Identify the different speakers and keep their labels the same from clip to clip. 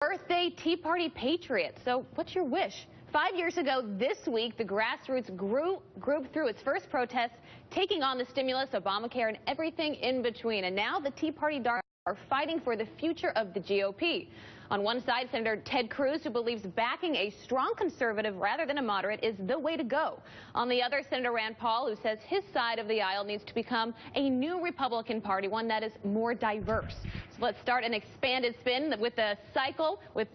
Speaker 1: Birthday Tea Party patriot. So what's your wish? 5 years ago this week, the grassroots group threw its first protest, taking on the stimulus, Obamacare, and everything in between. And now the Tea Party are fighting for the future of the GOP. On one side, Senator Ted Cruz, who believes backing a strong conservative rather than a moderate is the way to go. On the other, Senator Rand Paul, who says his side of the aisle needs to become a new Republican Party, one that is more diverse. So let's start an expanded spin with the cycle with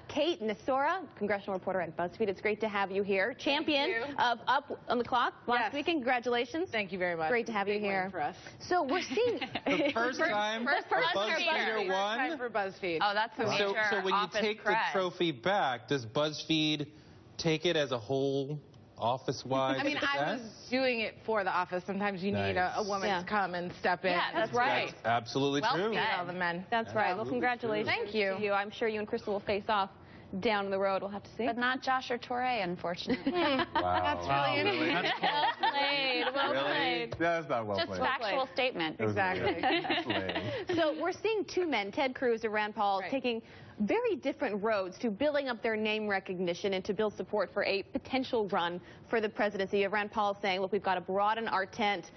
Speaker 1: Kate Nocera, congressional reporter at BuzzFeed. It's great to have you here. Champion of Up on the Clock last weekend. Congratulations.
Speaker 2: Thank you very much.
Speaker 1: Great to have you here.
Speaker 2: For us.
Speaker 1: So we're seeing
Speaker 3: the first time BuzzFeeder won.
Speaker 2: First time for BuzzFeed.
Speaker 4: Oh, that's amazing.
Speaker 3: So when you take the trophy back, does BuzzFeed take it as a whole office-wide
Speaker 2: I mean,
Speaker 3: success?
Speaker 2: I was doing it for the office. Sometimes you need a woman to come and step in.
Speaker 1: Yeah, that's right.
Speaker 3: That's absolutely true.
Speaker 2: All the men.
Speaker 1: That's right. Well, congratulations.
Speaker 2: Thank you.
Speaker 1: To you. I'm sure you and Crystal will face off down the road. We'll have to see.
Speaker 4: But not Josh or Torre, unfortunately.
Speaker 3: Wow.
Speaker 2: That's really
Speaker 3: Really?
Speaker 1: Well played. Well played.
Speaker 3: Yeah, that's not well
Speaker 4: Just
Speaker 3: played.
Speaker 4: factual statement.
Speaker 2: Exactly.
Speaker 1: So we're seeing two men, Ted Cruz and Rand Paul, taking very different roads to building up their name recognition and to build support for a potential run for the presidency. Rand Paul saying, look, we've got to broaden our tent.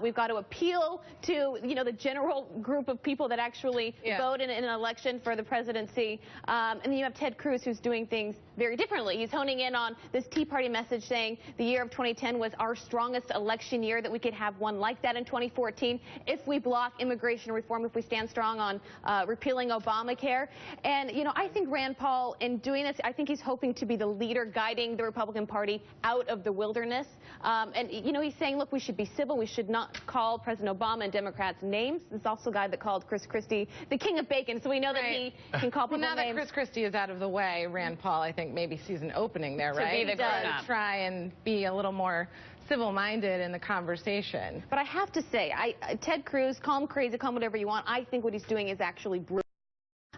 Speaker 1: We've got to appeal to, the general group of people that actually vote in an election for the presidency. And then you have Ted Cruz, who's doing things very differently. He's honing in on this Tea Party message saying the year of 2010 was our strongest election year, that we could have one like that in 2014 if we block immigration reform, if we stand strong on repealing Obamacare. And I think Rand Paul, in doing this, I think he's hoping to be the leader guiding the Republican Party out of the wilderness. And he's saying, look, we should be civil. We should not call President Obama and Democrats names. There's also a guy that called Chris Christie the king of bacon, so we know that he can call people
Speaker 2: names. Now that Chris Christie is out of the way, Rand Paul, I think, maybe sees an opening there, right?
Speaker 4: To
Speaker 2: try and be a little more civil-minded in the conversation.
Speaker 1: But I have to say, Ted Cruz, call him crazy, call him whatever you want, I think what he's doing is actually brutal.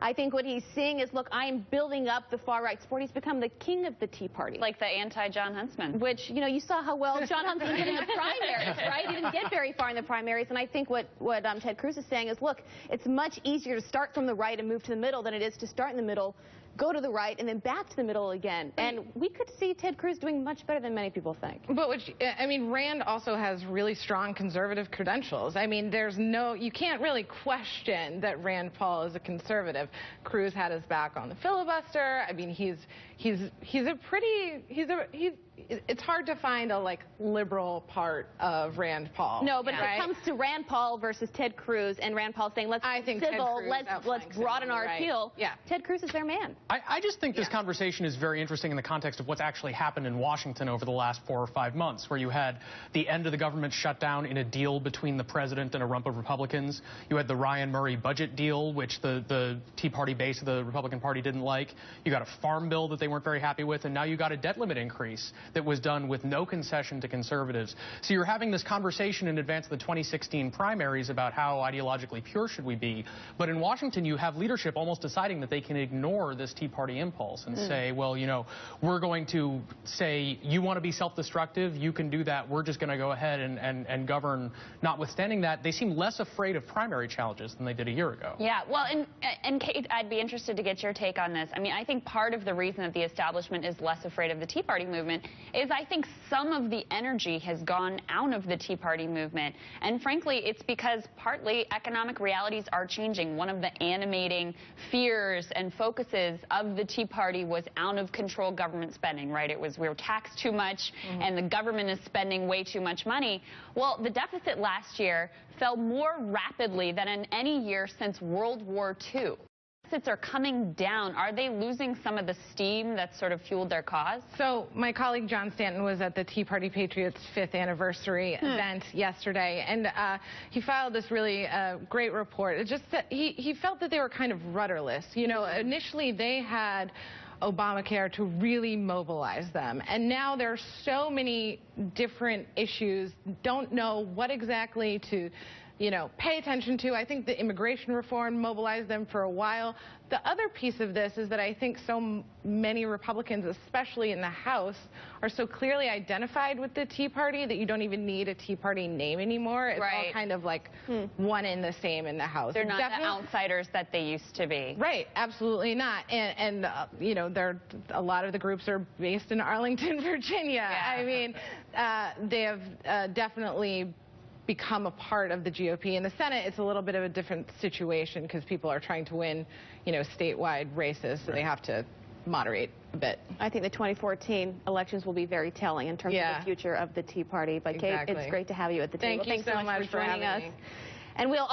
Speaker 1: I think what he's seeing is, look, I am building up the far-right support. He's become the king of the Tea Party.
Speaker 4: Like the anti-John Huntsman.
Speaker 1: Which, you saw how well John Huntsman did in the primaries, right? He didn't get very far in the primaries. And I think what Ted Cruz is saying is, look, it's much easier to start from the right and move to the middle than it is to start in the middle, go to the right, and then back to the middle again. And we could see Ted Cruz doing much better than many people think.
Speaker 2: But Rand also has really strong conservative credentials. I mean, you can't really question that Rand Paul is a conservative. Cruz had his back on the filibuster. I mean, it's hard to find a liberal part of Rand Paul.
Speaker 1: No, but if it comes to Rand Paul versus Ted Cruz, and Rand Paul saying, let's be civil, let's broaden our appeal, Ted Cruz is their man.
Speaker 5: I just think this conversation is very interesting in the context of what's actually happened in Washington over the last 4 or 5 months, where you had the end of the government shutdown in a deal between the president and a rump of Republicans. You had the Ryan Murray budget deal, which the Tea Party base of the Republican Party didn't like. You got a farm bill that they weren't very happy with, and now you got a debt limit increase that was done with no concession to conservatives. So you're having this conversation in advance of the 2016 primaries about how ideologically pure should we be. But in Washington, you have leadership almost deciding that they can ignore this Tea Party impulse and say, well, we're going to say, you want to be self-destructive, you can do that. We're just going to go ahead and govern. Notwithstanding that, they seem less afraid of primary challenges than they did a year ago.
Speaker 4: Yeah, well, and Kate, I'd be interested to get your take on this. I mean, I think part of the reason that the establishment is less afraid of the Tea Party movement is I think some of the energy has gone out of the Tea Party movement. And frankly, it's because partly economic realities are changing. One of the animating fears and focuses of the Tea Party was out-of-control government spending, right? It was we were taxed too much and the government is spending way too much money. Well, the deficit last year fell more rapidly than in any year since World War II. Deficits are coming down. Are they losing some of the steam that sort of fueled their cause?
Speaker 2: So my colleague John Stanton was at the Tea Party Patriots' 5th anniversary event yesterday, and he filed this really great report. It just that he felt that they were kind of rudderless. Initially they had Obamacare to really mobilize them, and now there are so many different issues, don't know what exactly to pay attention to. I think the immigration reform mobilized them for a while. The other piece of this is that I think so many Republicans, especially in the House, are so clearly identified with the Tea Party that you don't even need a Tea Party name anymore. It's all kind of like one and the same in the House.
Speaker 4: They're not the outsiders that they used to be.
Speaker 2: Right, absolutely not. And a lot of the groups are based in Arlington, Virginia. Yeah. I mean, they have definitely become a part of the GOP. In the Senate, it's a little bit of a different situation because people are trying to win, statewide races, so they have to moderate a bit.
Speaker 1: I think the 2014 elections will be very telling in terms of the future of the Tea Party. But Kate, it's great to have you at the table.
Speaker 2: Thanks so much
Speaker 1: for joining us. And we'll